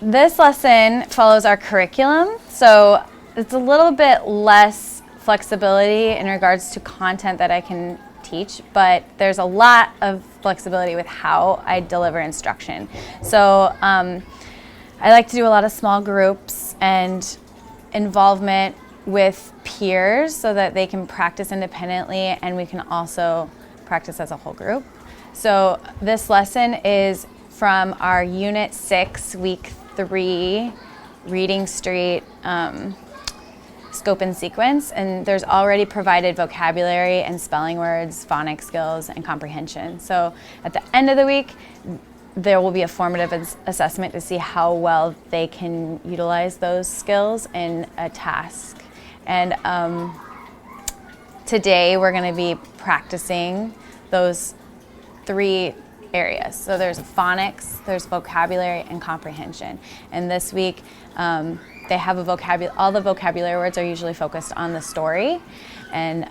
This lesson follows our curriculum, so it's a little bit less flexibility in regards to content that I can teach, but there's a lot of flexibility with how I deliver instruction. So I like to do a lot of small groups and involvement with peers so that they can practice independently and we can also practice as a whole group. So this lesson is from our Unit 6, Week 3, Reading Street Scope and Sequence, and there's already provided vocabulary and spelling words, phonics skills, and comprehension. So at the end of the week, there will be a formative assessment to see how well they can utilize those skills in a task. And today we're going to be practicing those 3 areas. So there's phonics, there's vocabulary, and comprehension. And this week, they have all the vocabulary words are usually focused on the story. And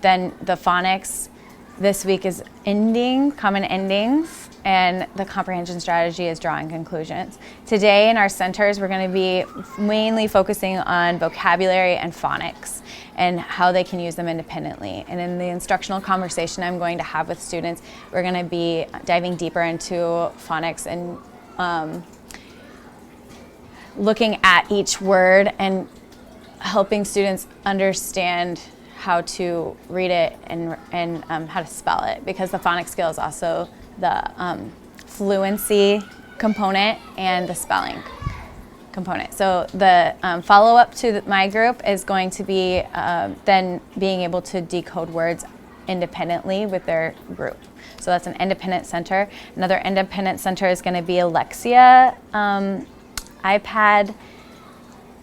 then the phonics this week is common endings, and the comprehension strategy is drawing conclusions. Today in our centers, we're going to be mainly focusing on vocabulary and phonics and how they can use them independently. And in the instructional conversation I'm going to have with students, we're going to be diving deeper into phonics and looking at each word and helping students understand how to read it and how to spell it, because the phonics skill is also the fluency component and the spelling component. So the follow-up to my group is going to be then being able to decode words independently with their group. So that's an independent center. Another independent center is going to be Alexia iPad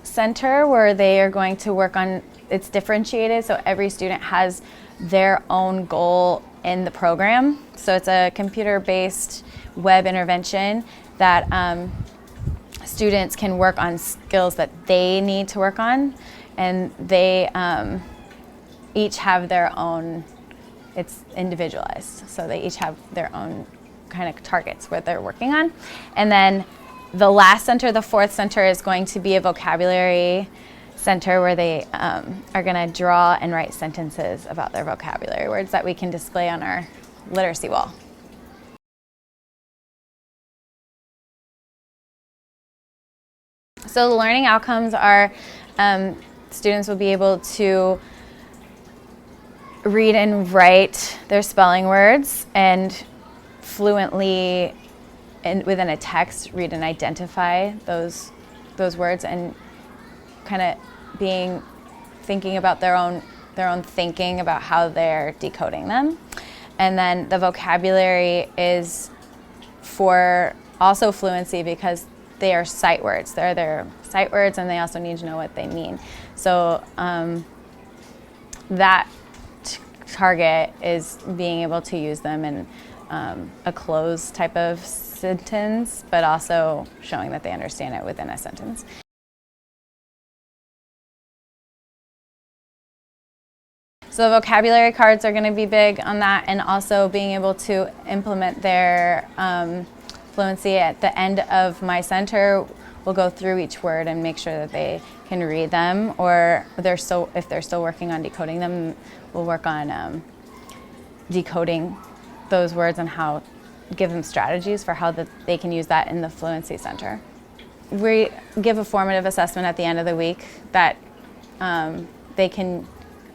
center, where they are going to work on, it's differentiated, so every student has their own goal in the program. So it's a computer-based web intervention that students can work on skills that they need to work on, and they each have their own, it's individualized, so they each have their own kind of targets where they're working on. And then the last center, the 4th center, is going to be a vocabulary center where they are going to draw and write sentences about their vocabulary words that we can display on our literacy wall. So the learning outcomes are students will be able to read and write their spelling words and fluently, within a text, read and identify those words, and kind of thinking about their own thinking about how they're decoding them. And then the vocabulary is for also fluency, because they are sight words. They're their sight words, and they also need to know what they mean. So that target is being able to use them in a closed type of sentence, but also showing that they understand it within a sentence. So the vocabulary cards are going to be big on that, and also being able to implement their fluency. At the end of my center, we'll go through each word and make sure that they can read them, or if they're still working on decoding them, we'll work on decoding those words and give them strategies for how they can use that in the fluency center. We give a formative assessment at the end of the week that they can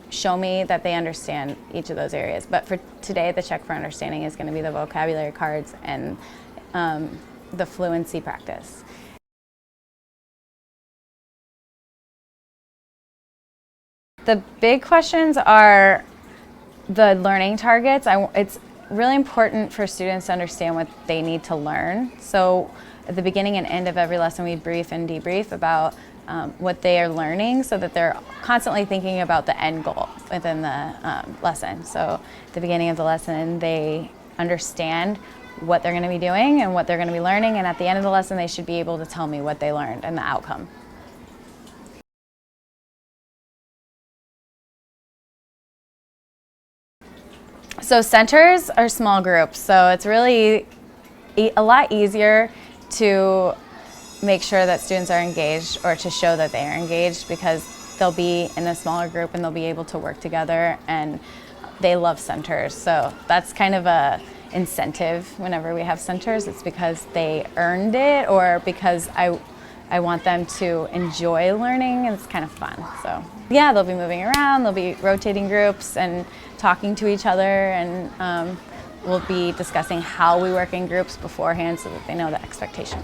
show me that they understand each of those areas. But for today, the check for understanding is going to be the vocabulary cards and the fluency practice. The big questions are the learning targets. It's really important for students to understand what they need to learn. So at the beginning and end of every lesson, we brief and debrief about what they are learning, so that they're constantly thinking about the end goal within the lesson. So at the beginning of the lesson, they understand what they're going to be doing and what they're going to be learning, and at the end of the lesson, they should be able to tell me what they learned and the outcome. So centers are small groups, so it's really a lot easier to make sure that students are engaged, or to show that they are engaged, because they'll be in a smaller group and they'll be able to work together, and they love centers. So that's kind of a incentive whenever we have centers. It's because they earned it, or because I want them to enjoy learning, and it's kind of fun. So yeah, they'll be moving around, they'll be rotating groups and talking to each other, and we'll be discussing how we work in groups beforehand so that they know the expectation.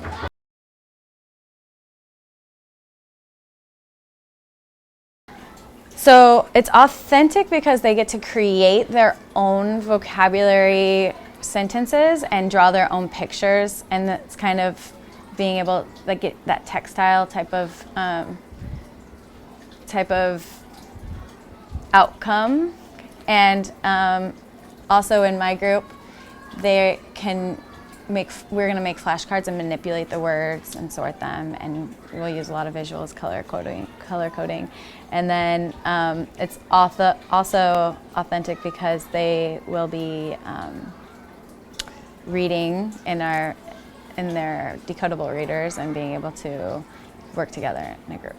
So it's authentic because they get to create their own vocabulary sentences and draw their own pictures, and it's kind of being able to get that textile type of outcome. And also in my group, they can we're going to make flashcards and manipulate the words and sort them, and we'll use a lot of visuals, color coding. And then it's also authentic because they will be reading in their decodable readers and being able to work together in a group.